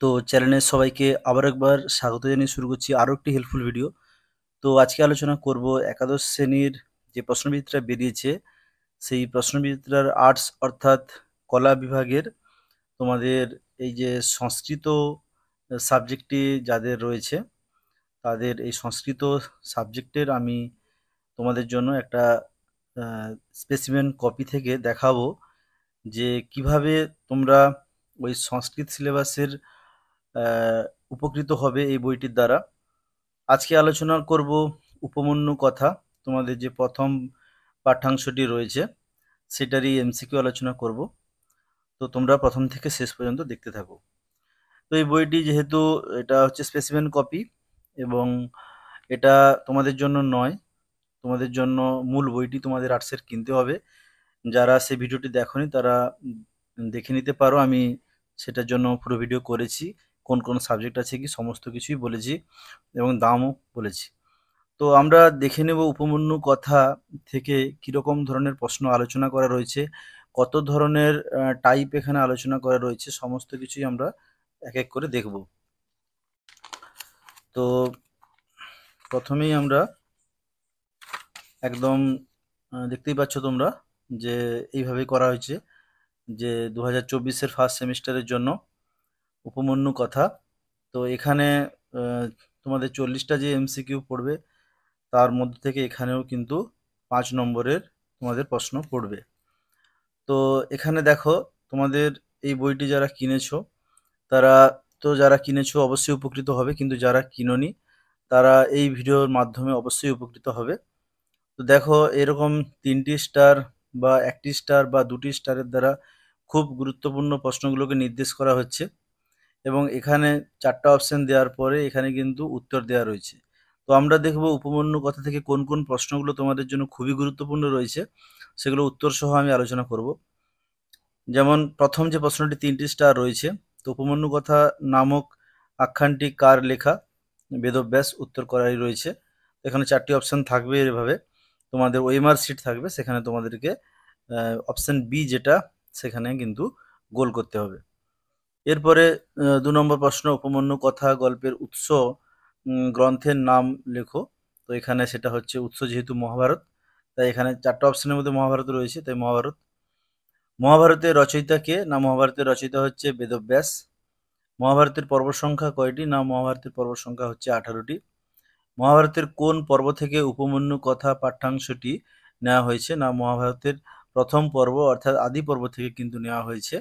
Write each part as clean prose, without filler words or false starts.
তো চ্যানেলে সবাইকে আবার একবার স্বাগত জানিয়ে শুরু করছি আরও একটি হেল্পফুল ভিডিও। তো আজকে আলোচনা করব একাদশ শ্রেণীর যে প্রশ্নবিচিত্রা বেরিয়েছে সেই প্রশ্নবিচিত্রার আর্টস অর্থাৎ কলা বিভাগের তোমাদের এই যে সংস্কৃত সাবজেক্টটি যাদের রয়েছে তাদের এই সংস্কৃত সাবজেক্টের আমি তোমাদের জন্য একটা স্পেসিমেন কপি থেকে দেখাবো যে কিভাবে তোমরা ওই সংস্কৃত সিলেবাসের উপকৃত হবে এই বইটির দ্বারা। আজকে আলোচনা করব উপমন্যু কথা, তোমাদের যে প্রথম পাঠ্যাংশটি রয়েছে সেটারই এমসিকিউ আলোচনা করব। তো তোমরা প্রথম থেকে শেষ পর্যন্ত দেখতে থাকো। তো এই বইটি যেহেতু এটা হচ্ছে স্পেসিমেন কপি এবং এটা তোমাদের জন্য নয়, তোমাদের জন্য মূল বইটি তোমাদের আর্টসের কিনতে হবে। যারা সেই ভিডিওটি দেখোনি তারা দেখে নিতে পারো, আমি সেটার জন্য পুরো ভিডিও করেছি, কোন কোন সাবজেক্ট আছে কি সমস্ত কিছুই বলেছি এবং দামও বলেছি। তো আমরা দেখে নেব উপমন্যু কথা থেকে কীরকম ধরনের প্রশ্ন আলোচনা করা রয়েছে, কত ধরনের টাইপ এখানে আলোচনা করা রয়েছে, সমস্ত কিছুই আমরা এক এক করে দেখব। তো প্রথমেই আমরা একদম দেখতেই পাচ্ছ তোমরা যে এইভাবে করা হয়েছে যে 2024-এর ফার্স্ট সেমিস্টারের জন্য উপমন্যু কথা। তো এখানে তোমাদের 40টা যে এমসিকিউ পড়বে তার মধ্যে থেকে এখানেও কিন্তু 5 নম্বরের তোমাদের প্রশ্ন পড়বে। তো এখানে দেখো তোমাদের এই বইটি যারা কিনেছো তারা তো যারা কিনেছো অবশ্যই উপকৃত হবে, কিন্তু যারা কিনোনি তারা এই ভিডিওর মাধ্যমে অবশ্যই উপকৃত হবে। তো দেখো এরকম 3টি স্টার বা 1টি স্টার বা 2টি স্টারের দ্বারা খুব গুরুত্বপূর্ণ প্রশ্নগুলোকে নির্দেশ করা হচ্ছে এবং এখানে 4টা অপশন দেওয়ার পরে এখানে কিন্তু উত্তর দেওয়া রয়েছে। তো আমরা দেখব উপমন্যু কথা থেকে কোন কোন প্রশ্নগুলো তোমাদের জন্য খুবই গুরুত্বপূর্ণ রয়েছে, সেগুলো উত্তর সহ আমি আলোচনা করব। যেমন প্রথম যে প্রশ্নটি 3টি স্টার রয়েছে, তো উপমন্যু কথা নামক আখ্যানটি কার লেখা? বেদব্যাস, উত্তর করাই রয়েছে। এখানে 4টি অপশন থাকবে, এভাবে তোমাদের ওএমআর শিট থাকবে, সেখানে তোমাদেরকে অপশন বি যেটা সেখানে কিন্তু গোল করতে হবে। এরপরে 2 নম্বর প্রশ্ন, উপমন্যু কথা গল্পের উৎস গ্রন্থের নাম লেখো। তো এখানে সেটা হচ্ছে উৎস যেহেতু মহাভারত, তাই এখানে 4টা অপশনের মধ্যে মহাভারত রয়েছে, তাই মহাভারত। মহাভারতের রচয়িতা কে? না মহাভারতের রচয়িতা হচ্ছে বেদব্যাস। মহাভারতের পর্ব সংখ্যা কয়টি? না মহাভারতের পর্ব সংখ্যা হচ্ছে 18টি। মহাভারতের কোন পর্ব থেকে উপমন্যু কথা পাঠ্যাংশটি নেওয়া হয়েছে? না মহাভারতের প্রথম পর্ব অর্থাৎ আদি পর্ব থেকে কিন্তু নেওয়া হয়েছে।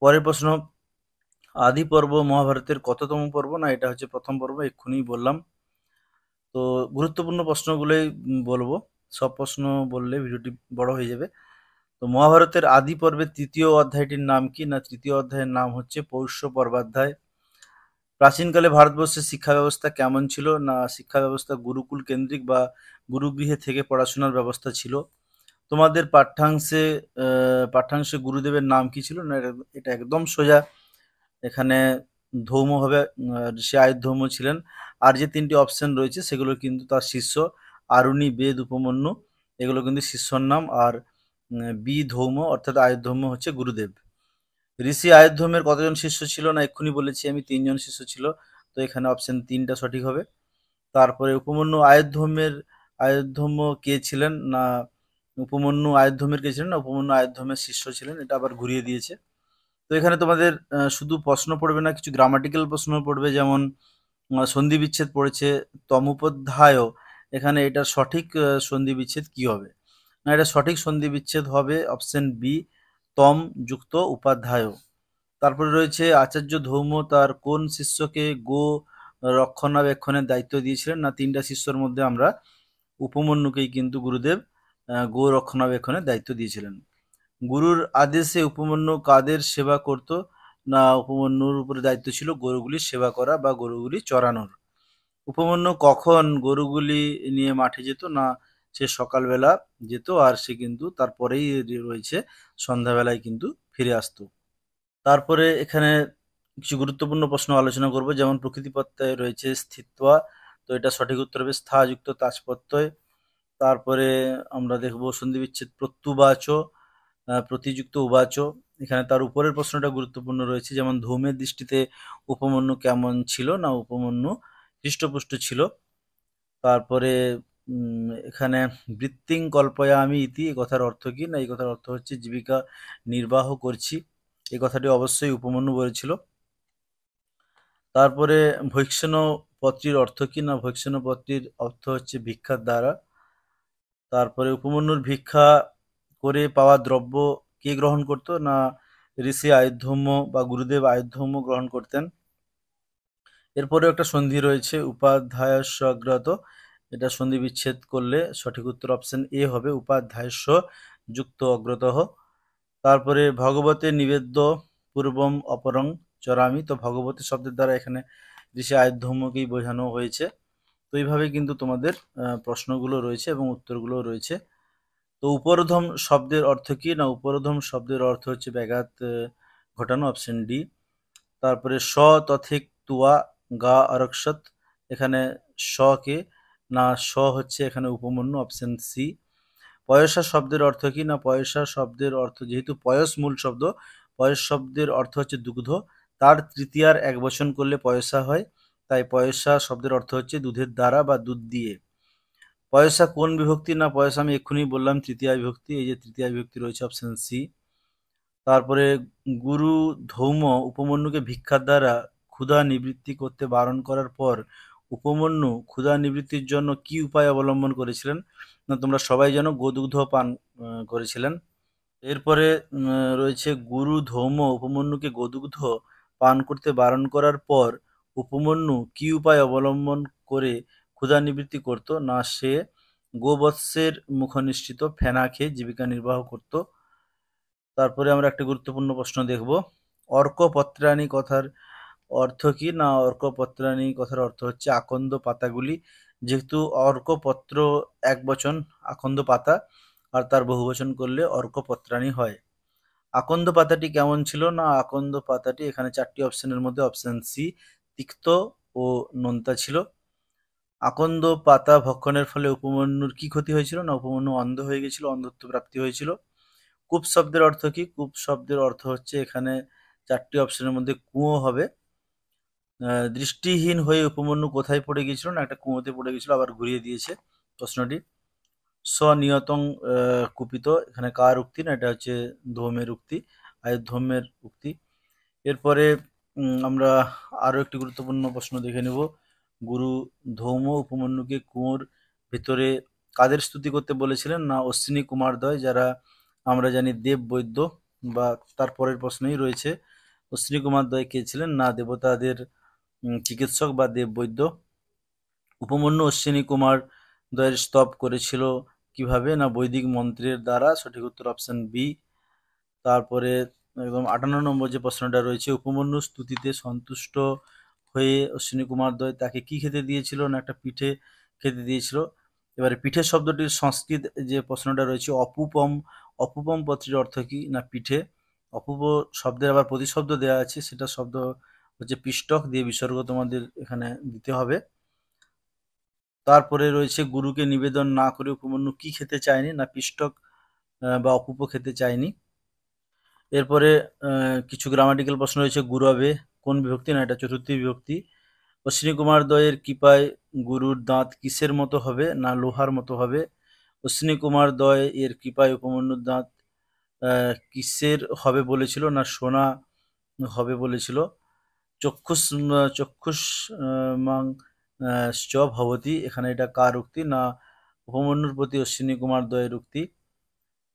পরের প্রশ্ন, আদি পর্ব মহাভারতের কততম পর্ব? না এটা হচ্ছে প্রথম পর্ব, এক্ষুনি বললাম। তো গুরুত্বপূর্ণ প্রশ্নগুলোই বলবো, সব প্রশ্ন বললে ভিডিওটি বড় হয়ে যাবে। তো মহাভারতের আদি পর্বের 3য় অধ্যায়টির নাম কি? না 3য় অধ্যায়ের নাম হচ্ছে পৌষ্য পর্বাধ্যায়। প্রাচীনকালে ভারতবর্ষের শিক্ষা ব্যবস্থা কেমন ছিল? না শিক্ষা ব্যবস্থা গুরুকুল কেন্দ্রিক বা গুরুগৃহে থেকে পড়াশোনার ব্যবস্থা ছিল। তোমাদের পাঠ্যাংশে গুরুদেবের নাম কি ছিল? না এটা একদম সোজা, এখানে ধৌম হবে, ঋষি আয়ুধৌম ছিলেন। আর যে 3টি অপশন রয়েছে সেগুলো কিন্তু তার শিষ্য, আরুণি, বেদ, উপমন্যু, এগুলো কিন্তু শিষ্যর নাম। আর বি ধৌম অর্থাৎ আয়ুধৌম হচ্ছে গুরুদেব। ঋষি আয়ুধৌমের কতজন শিষ্য ছিল? না এক্ষুনি বলেছি আমি, 3জন শিষ্য ছিল। তো এখানে অপশন 3টা সঠিক হবে। তারপরে উপমন্যু আয়ুধৌম কে ছিলেন? না উপমন্যু আয়ুধৌমের কে ছিলেন? না উপমন্যু আয়ুধৌমের শিষ্য ছিলেন, এটা আবার ঘুরিয়ে দিয়েছে। তো এখানে তোমাদের শুধু প্রশ্ন পড়বে না, কিছু গ্রামাটিক্যাল প্রশ্ন পড়বে, যেমন সন্ধি বিচ্ছেদ পড়েছে তমোপধ্যায়, এখানে এটার সঠিক সন্ধি বিচ্ছেদ কি হবে? না এটা সঠিক সন্ধি বিচ্ছেদ হবে অপশন বি, তম যুক্ত উপাধ্যায়। তারপরে রয়েছে আচার্য ধৌম তার কোন শিষ্যকে গো রক্ষণাবেক্ষণের দায়িত্ব দিয়েছিলেন? না 3টা শিষ্যর মধ্যে আমরা উপমন্যুকেই কিন্তু গুরুদেব গো রক্ষণাবেক্ষণের দায়িত্ব দিয়েছিলেন। গুরুর আদেশে উপমন্যু কাদের সেবা করত? না উপমন্যুর উপরে দায়িত্ব ছিল গরুগুলির সেবা করা বা গরুগুলি চরানোর। উপমন্যু কখন গরুগুলি নিয়ে মাঠে যেত? না সে সকালবেলা যেত, আর সে কিন্তু তারপরেই রয়েছে সন্ধ্যাবেলায় কিন্তু ফিরে আসতো। তারপরে এখানে কিছু গুরুত্বপূর্ণ প্রশ্ন আলোচনা করব, যেমন প্রকৃতিপত্তায় রয়েছে স্থিত্বা, তো এটা সঠিক উত্তর হবে স্থা যুক্ত তাজপত্যয়। তারপরে আমরা দেখব সন্ধি বিচ্ছেদ প্রত্যুবাচ, প্রতিযুক্ত উবাচ, এখানে তার উপরের প্রশ্নটা গুরুত্বপূর্ণ রয়েছে, যেমন ধৌমের দৃষ্টিতে উপমন্যু কেমন ছিল, না উপমন্যু হৃষ্টপুষ্ট ছিল। তারপরে এখানে বৃত্তিং কল্পয়ামি ইতি, এই কথার অর্থ কি, না এই কথার অর্থ হচ্ছে জীবিকা নির্বাহ করছি, এই কথাটি অবশ্যই উপমন্যু বলেছিল। তারপরে ভৈক্ষণপত্রীর অর্থ কি, না ভৈক্ষণপত্রীর অর্থ হচ্ছে ভিক্ষার দ্বারা। তারপরে উপমন্যুর ভিক্ষা করে পাওয়া দ্রব্য কে গ্রহণ করতো, না ঋষি আয়ুধম্য বা গুরুদেব আয়ুধম্য গ্রহণ করতেন। এরপরেও একটা সন্ধি রয়েছে উপাধ্যায়স্য অগ্রত, এটা সন্ধি বিচ্ছেদ করলে সঠিক উত্তর অপশন এ হবে, উপাধ্যায়স্য যুক্ত অগ্রতঃ। তারপরে ভগবতে নিবেদ্য পূর্বম অপরং চরামি, তো ভগবতী শব্দের দ্বারা এখানে ঋষি আয়ুধম্যকেই বোঝানো হয়েছে। তো এইভাবে কিন্তু তোমাদের প্রশ্নগুলো রয়েছে এবং উত্তরগুলো রয়েছে। তো উপরোধম শব্দের অর্থ কি, না উপরোধম শব্দের অর্থ হচ্ছে ব্যাঘাত ঘটানো, অপশন ডি। তারপরে স তথিক তুয়া গা আরক্ষত, এখানে স কে, না স হচ্ছে এখানে উপমন্যু, অপশন সি। পয়সা শব্দের অর্থ কি, না পয়সা শব্দের অর্থ, যেহেতু পয়স মূল শব্দ, পয়স শব্দের অর্থ হচ্ছে দুগ্ধ, তার তৃতীয়ার এক বচন করলে পয়সা হয়, তাই পয়সা শব্দের অর্থ হচ্ছে দুধের দ্বারা বা দুধ দিয়ে। পয়সা কোন বিভক্তি, না পয়সা আমি এক্ষুনি বললাম তৃতীয়া বিভক্তি, এই যে তৃতীয়া বিভক্তি রয়েছে, অপশন সি। তারপরে গুরু ধৌম উপমন্যুকে ভিক্ষার দ্বারা ক্ষুধা নিবৃত্তি করতে বারণ করার পর উপমন্যু ক্ষুধা নিবৃত্তির জন্য কি উপায় অবলম্বন করেছিলেন, না তোমরা সবাই জানো গোদুগ্ধ পান করেছিলেন। এরপরে রয়েছে গুরু ধৌম উপমন্যুকে গোদুগ্ধ পান করতে বারণ করার পর উপমন্যু কি উপায় অবলম্বন করে ক্ষুধা নিবৃত্তি করত, না সে গোবৎসের মুখনিসৃত ফেনা খেয়ে জীবিকা নির্বাহ করত। তারপরে আমরা একটা গুরুত্বপূর্ণ প্রশ্ন দেখব, অর্কপত্রাণী কথার অর্থ কি, না অর্কপত্রাণী কথার অর্থ হচ্ছে আকন্দ পাতাগুলি, যেহেতু অর্কপত্র এক বচন আকন্দ পাতা, আর তার বহুবচন করলে অর্কপত্রাণী হয়। আকন্দ পাতাটি কেমন ছিল, না আকন্দ পাতাটি এখানে চারটি অপশনের মধ্যে অপশন সি তিক্ত ও নোনতা ছিল। আকন্দ পাতা ভক্ষণের ফলে উপমন্যুর কি ক্ষতি হয়েছিল, না উপমন্যু অন্ধ হয়ে গেছিল, অন্ধত্ব প্রাপ্তি হয়েছিল। কূপ শব্দের অর্থ কি, কূপ শব্দের অর্থ হচ্ছে এখানে চারটি অপশনের মধ্যে কুয়ো হবে। দৃষ্টিহীন হয়ে উপমন্যু কোথায় পড়ে গিয়েছিল, না একটা কুয়োতে পড়ে গেছিল, আবার ঘুরিয়ে দিয়েছে প্রশ্নটি। স্বনিয়তং কুপিত, এখানে কার উক্তি, না এটা হচ্ছে ধৌমের উক্তি, আয়ুধম্যের উক্তি। এরপরে আমরা আরও একটি গুরুত্বপূর্ণ প্রশ্ন দেখে নেব, গুরু ধৌম উপমন্যুকে কুয়োর ভিতরে কাদের স্তুতি করতে বলেছিলেন, না অশ্বিনী কুমারদ্বয়, যারা আমরা জানি দেব বৈদ্য, বা তার পরের প্রশ্নেই রয়েছে অশ্বিনী কুমারদ্বয় কে ছিলেন, না দেবতাদের চিকিৎসক বা দেব বৈদ্য। উপমন্যু অশ্বিনী কুমার দ্বয়ের স্তব করেছিল কিভাবে, না বৈদিক মন্ত্রের দ্বারা, সঠিক উত্তর অপশন বি। তারপরে একদম 58 নম্বর যে প্রশ্নটা রয়েছে, উপমন্যু স্তুতিতে সন্তুষ্ট হয়ে অশ্বিনী কুমারদ্বয় তাকে কি খেতে দিয়েছিল, না একটা পিঠে খেতে দিয়েছিল। এবারে পিঠে শব্দটির সংস্কৃত যে প্রশ্নটা রয়েছে, অপুপম, অপুপম পত্রের অর্থ কি, না পিঠে। অপুপ শব্দের আবার প্রতিশব্দ দেওয়া আছে, সেটা শব্দ হচ্ছে পিষ্টক, দিয়ে বিসর্গ তোমাদের এখানে দিতে হবে। তারপরে রয়েছে গুরুকে নিবেদন না করে উপমন্যু কি খেতে চায়নি, না পিষ্টক বা অপুপ খেতে চায়নি। এরপরে কিছু গ্রামাটিক্যাল প্রশ্ন রয়েছে, গুরবে কোন বিভক্তি, না এটা চতুর্থী বিভক্তি। অশ্বিনী কুমার দ্বয়ের কৃপায় গুরুর দাঁত কিসের মতো হবে, না লোহার মতো হবে। অশ্বিনী কুমার দ্বয় এর কৃপায় উপমন্যুর দাঁত কিসের হবে বলেছিল, না সোনা হবে বলেছিল। চক্ষুষ চক্ষুষ মাং চ ভবতি, এখানে এটা কার উক্তি, না উপমন্যুর প্রতি অশ্বিনী কুমার দ্বয়ের উক্তি।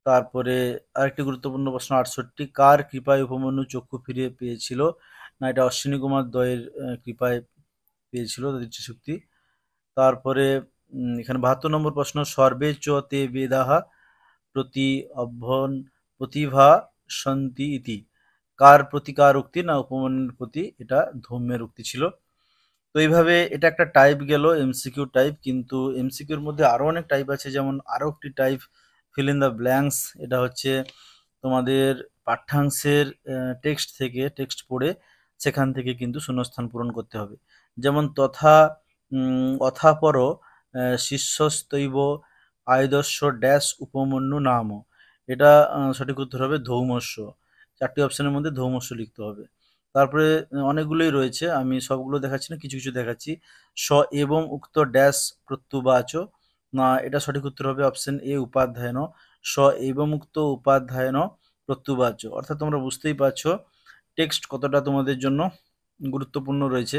তারপরে আরেকটি গুরুত্বপূর্ণ প্রশ্ন 68, কার কৃপায় উপমন্যু চক্ষু ফিরে পেয়েছিল, না এটা অশ্বিনী কুমার দ্বয়ের কৃপায় পেয়েছিল দৃষ্টিশক্তি। তারপরে এখানে 72 নম্বর প্রশ্ন, সর্বে চ তে বেদাহা প্রতি অভ্যন প্রতিভা সন্তি ইতি, কার প্রতি কার উক্তি, না উপমন্যুর প্রতি, এটা ধৌম্যের উক্তি ছিল। তো এইভাবে এটা একটা টাইপ গেল এমসিকিউ টাইপ, কিন্তু এমসিকিউর মধ্যে আরও অনেক টাইপ আছে, যেমন আরও একটি type fill in the blanks, এটা হচ্ছে তোমাদের পাঠ্যাংশের টেক্সট থেকে, টেক্সট পড়ে সেখান থেকে কিন্তু শূন্যস্থান পূরণ করতে হবে। যেমন তথা অথাপর শিষ্যস্তৈব আয়দস্য ড্যাশ উপমন্যু নাম, এটা সঠিক উত্তর হবে ধৌমস্য। 4টি অপশনের মধ্যে ধৌমস্য লিখতে হবে। তারপরে অনেকগুলোই রয়েছে, আমি সবগুলো দেখাচ্ছি না, কিছু কিছু দেখাচ্ছি। স এবং উক্ত ড্যাশ প্রত্যুবাচ, না এটা সঠিক উত্তর হবে অপশন এ উপাধ্যায়ন। স এবং উক্ত উপাধ্যায়ন প্রত্যুবাচ, অর্থাৎ তোমরা বুঝতেই পারছো টেক্সট কতটা তোমাদের জন্য গুরুত্বপূর্ণ রয়েছে।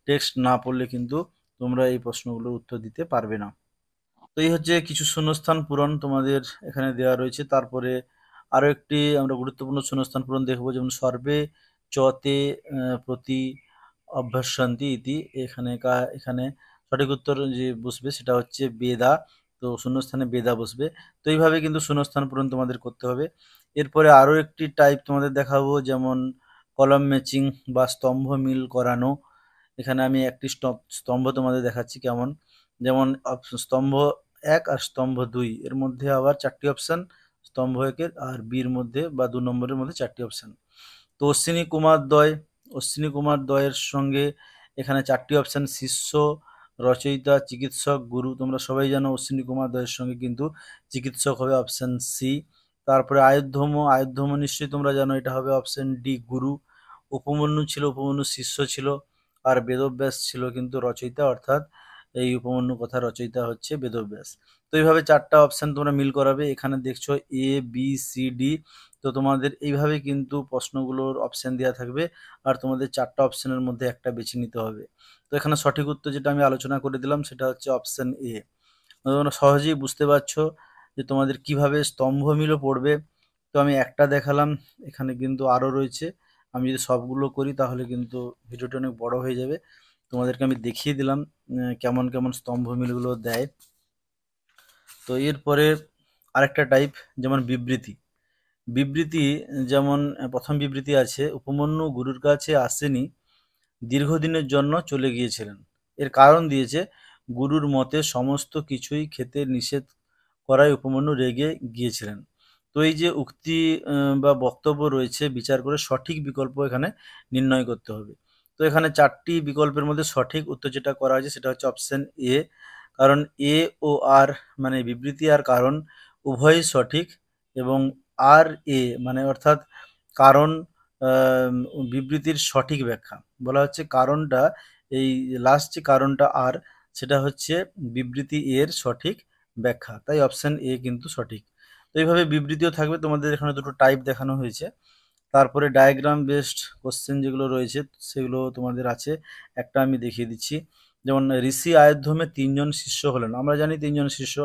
টেক্সট না পড়লে কিন্তু তোমরা এই প্রশ্নগুলোর উত্তর দিতে পারবে না। তো এই হচ্ছে কিছু শূন্যস্থান পূরণ তোমাদের এখানে দেওয়া রয়েছে। তারপরে আরো একটি আমরা গুরুত্বপূর্ণ শূন্যস্থান পূরণ দেখবো, যেমন সর্বে চতে প্রতি অভ্যাসান্তি ইতি। এখানে সঠিক উত্তর যে বসবে সেটা হচ্ছে বেদা, তো শূন্যস্থানে বেদা বসবে। তো এইভাবে কিন্তু শূন্যস্থান পূরণ তোমাদের করতে হবে। এরপরে আরো একটি টাইপ তোমাদের দেখাবো, যেমন কলাম ম্যাচিং বা স্তম্ভ মিল করানো। এখানে আমি একটি স্তম্ভ তোমাদের দেখাচ্ছি কেমন, যেমন স্তম্ভ 1 আর স্তম্ভ 2 এর মধ্যে আবার 4টি অপশন, স্তম্ভ 1-এর আর বির মধ্যে বা 2 নম্বরের মধ্যে 4টি অপশন। তো অশ্বিনী কুমার দ্বয়ের সঙ্গে এখানে 4টি অপশন, শিষ্য, রচয়িতা, চিকিৎসক, গুরু। তোমরা সবাই জানো অশ্বিনী কুমার দ্বয়ের সঙ্গে কিন্তু চিকিৎসক হবে অপশন সি। তারপরে আয়োধ্যম নিশ্চয়ই তোমরা জানো, এটা হবে অপশন ডি গুরু। উপমন্যু ছিল, উপমন্যু শিষ্য ছিল। আর বেদব্যাস ছিল কিন্তু রচয়িতা, অর্থাৎ এই উপমন্যু কথা রচয়িতা হচ্ছে বেদব্যাস। তো এইভাবে 4টা অপশন তোমরা মিল করাবে। এখানে দেখছো এ বি সি ডি, তো তোমাদের এইভাবে কিন্তু প্রশ্নগুলোর অপশন দেওয়া থাকবে, আর তোমাদের 4টা অপশনের মধ্যে একটা বেছে নিতে হবে। তো এখানে সঠিক উত্তর যেটা আমি আলোচনা করে দিলাম সেটা হচ্ছে অপশন এ। তোমরা সহজেই বুঝতে পারছো যে তোমাদের কিভাবে স্তম্ভ মিলও পড়বে। তো আমি একটা দেখালাম, এখানে কিন্তু আরও রয়েছে। আমি যদি সবগুলো করি তাহলে কিন্তু ভিডিওটা অনেক বড় হয়ে যাবে। তোমাদেরকে আমি দেখিয়ে দিলাম কেমন কেমন স্তম্ভ মিলগুলো দেয়। তো এরপরে আরেকটা টাইপ, যেমন বিবৃতি। বিবৃতি যেমন প্রথম বিবৃতি আছে, উপমন্যু গুরুর কাছে আসেনি, দীর্ঘদিনের জন্য চলে গিয়েছিলেন। এর কারণ দিয়েছে গুরুর মতে সমস্ত কিছুই খেতে নিষেধ করায় উপমন্যু রেগে গিয়েছিলেন। তো এই যে উক্তি বা বক্তব্য রয়েছে, বিচার করে সঠিক বিকল্প এখানে নির্ণয় করতে হবে। তো এখানে 4টি বিকল্পের মধ্যে সঠিক উত্তর যেটা করা হয়েছে সেটা হচ্ছে অপশন এ। কারণ এ ও আর মানে বিবৃতি আর কারণ উভয়ই সঠিক, এবং আর এ মানে অর্থাৎ কারণ আহ, বিবৃতির সঠিক ব্যাখ্যা বলা হচ্ছে। কারণটা এই লাস্ট যে কারণটা আর, সেটা হচ্ছে বিবৃতি এর সঠিক ব্যাখ্যা, তাই অপশন এ কিন্তু সঠিক। তো এইভাবে বিবৃতিও থাকবে। তোমাদের এখানে দুটো টাইপ দেখানো হয়েছে। তারপরে ডায়াগ্রাম বেসড কোশ্চেন যেগুলো রয়েছে সেগুলো তোমাদের আছে, একটা আমি দেখিয়ে দিচ্ছি। যেমন ঋষি আয়োধ্যমে 3জন শিষ্য হলেন, আমরা জানি 3জন শিষ্য।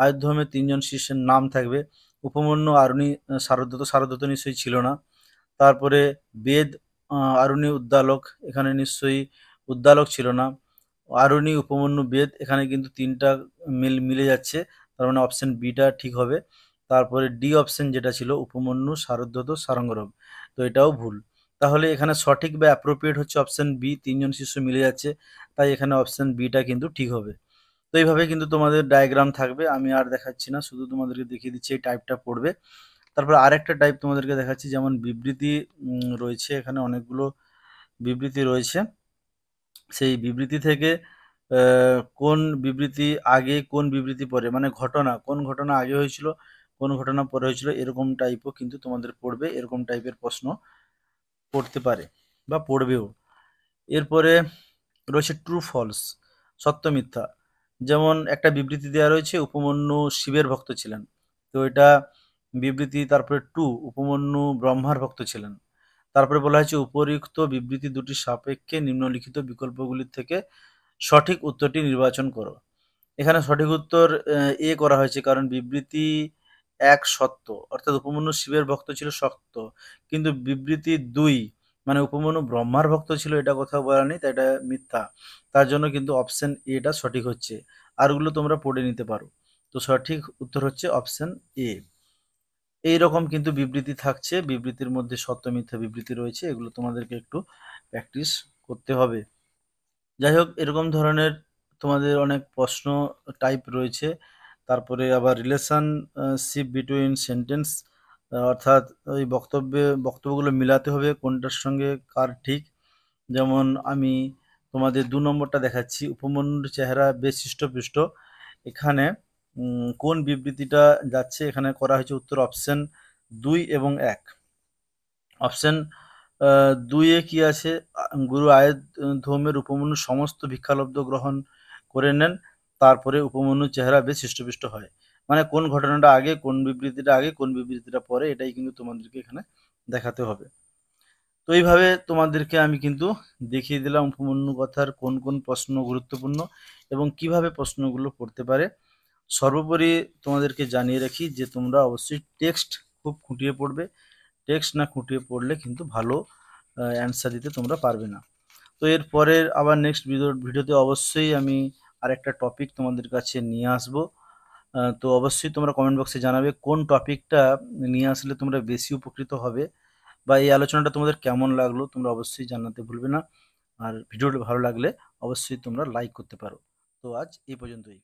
আয়োধ্যমে 3জন শিষ্যের নাম থাকবে, উপমন্যু, আরুণি, সারদ্বত। সারদ্বত নিশ্চয়ই ছিল না। তারপরে বেদ, আরুণি, উদ্দালক, এখানে নিশ্চয়ই উদ্দালক ছিল না। আরুণি, উপমন্যু, বেদ, এখানে কিন্তু 3টা মিলে যাচ্ছে, তার মানে অপশন বিটা ঠিক হবে। তারপরে ডি অপশন যেটা ছিল উপমন্যু, সারদ্বত, সারঙ্গরব, তো এটাও ভুল। তাহলে এখানে সঠিক বা অ্যাপ্রোপ্রিয়েট হচ্ছে অপশন বি, 3জন শিষ্য মিলে যাচ্ছে, তাই এখানে অপশন বিটা কিন্তু ঠিক হবে। তো এইভাবে কিন্তু তোমাদের ডায়াগ্রাম থাকবে, আমি আর দেখাচ্ছি না, শুধু তোমাদেরকে দেখিয়ে দিচ্ছি এই টাইপটা পড়বে। তারপর আরেকটা টাইপ তোমাদেরকে দেখাচ্ছি, যেমন বিবৃতি রয়েছে, এখানে অনেকগুলো বিবৃতি রয়েছে। সেই বিবৃতি থেকে কোন বিবৃতি আগে কোন বিবৃতি পরে, মানে ঘটনা, কোন ঘটনা আগে হয়েছিল কোন ঘটনা পরে হয়েছিল, এরকম টাইপও কিন্তু তোমাদের পড়বে। এরকম টাইপের প্রশ্ন পড়তে পারে বা পড়বেও। এরপরে রয়েছে ট্রু ফলস, সত্য মিথ্যা। যেমন একটা বিবৃতি দেওয়া রয়েছে, উপমন্যু শিবের ভক্ত ছিলেন, তো এটা বিবৃতি। তারপরে টু, উপমন্যু ব্রহ্মার ভক্ত ছিলেন। তারপরে বলা হয়েছে উপরিউক্ত বিবৃতি দুটির সাপেক্ষে নিম্নলিখিত বিকল্পগুলির থেকে সঠিক উত্তরটি নির্বাচন করো। এখানে সঠিক উত্তর এ করা হয়েছে, কারণ বিবৃতি 1 সত্য, অর্থাৎ উপমন্যু শিবের ভক্ত ছিল সত্য। কিন্তু বিবৃতি 2 মানে উপমন্যু ব্রহ্মার ভক্ত ছিল, এটা কোথাও বলা নেই, তাই এটা মিথ্যা। তার জন্য কিন্তু অপশন এটা সঠিক হচ্ছে। আরগুলো তোমরা পড়ে নিতে পারো। তো সঠিক উত্তর হচ্ছে অপশন এ। এইরকম কিন্তু বিবৃতি থাকছে, বিবৃতির মধ্যে সত্য মিথ্যা বিবৃতি রয়েছে, এগুলো তোমাদেরকে একটু প্র্যাকটিস করতে হবে। যাই হোক, এরকম ধরনের তোমাদের অনেক প্রশ্ন টাইপ রয়েছে। তারপরে আবার রিলেশনশিপ বিটুইন সেন্টেন্স, অর্থাৎ ওই বক্তব্যগুলো মিলাতে হবে কোনটার সঙ্গে কার ঠিক। যেমন আমি তোমাদের 2 নম্বরটা দেখাচ্ছি, উপমন্যুর চেহারা বেশ হৃষ্টপুষ্ট। এখানে কোন বিবৃতিটা যাচ্ছে এখানে করা হয়েছে উত্তর অপশন 2 এবং 1। অপশন 2-এ কি আছে, গুরু আয়ধৌমের উপমন্যু সমস্ত ভিক্ষালব্ধ গ্রহণ করে নেন, তারপরে উপমন্যুর চেহারা বেশ হৃষ্টপুষ্ট হয়। মানে কোন ঘটনাটা আগে, কোন বিবৃতিটা আগে, কোন বিবৃতিটা পরে, এটাই কিন্তু তোমাদেরকে এখানে দেখাতে হবে। তো এইভাবে তোমাদেরকে আমি কিন্তু দেখিয়ে দিলাম উপমন্যু কথার কোন কোন প্রশ্ন গুরুত্বপূর্ণ এবং কিভাবে প্রশ্নগুলো পড়তে পারে। সর্বোপরি তোমাদেরকে জানিয়ে রাখি যে তোমরা অবশ্যই টেক্সট খুব খুঁটিয়ে পড়বে। টেক্সট না খুঁটিয়ে পড়লে কিন্তু ভালো অ্যান্সার দিতে তোমরা পারবে না। তো এর পরের আবার নেক্সট ভিডিওতে অবশ্যই আমি আরেকটা টপিক তোমাদের কাছে নিয়ে আসব। তো অবশ্যই তোমরা কমেন্ট বক্সে জানাবে কোন টপিকটা নিয়ে আসলে তোমরা বেশি উপকৃত হবে, বা এই আলোচনাটা তোমাদের কেমন লাগলো তোমরা অবশ্যই জানাতে ভুলবে না। আর ভিডিওটা ভালো লাগলে অবশ্যই তোমরা লাইক করতে পারো। তো আজ এই পর্যন্তই।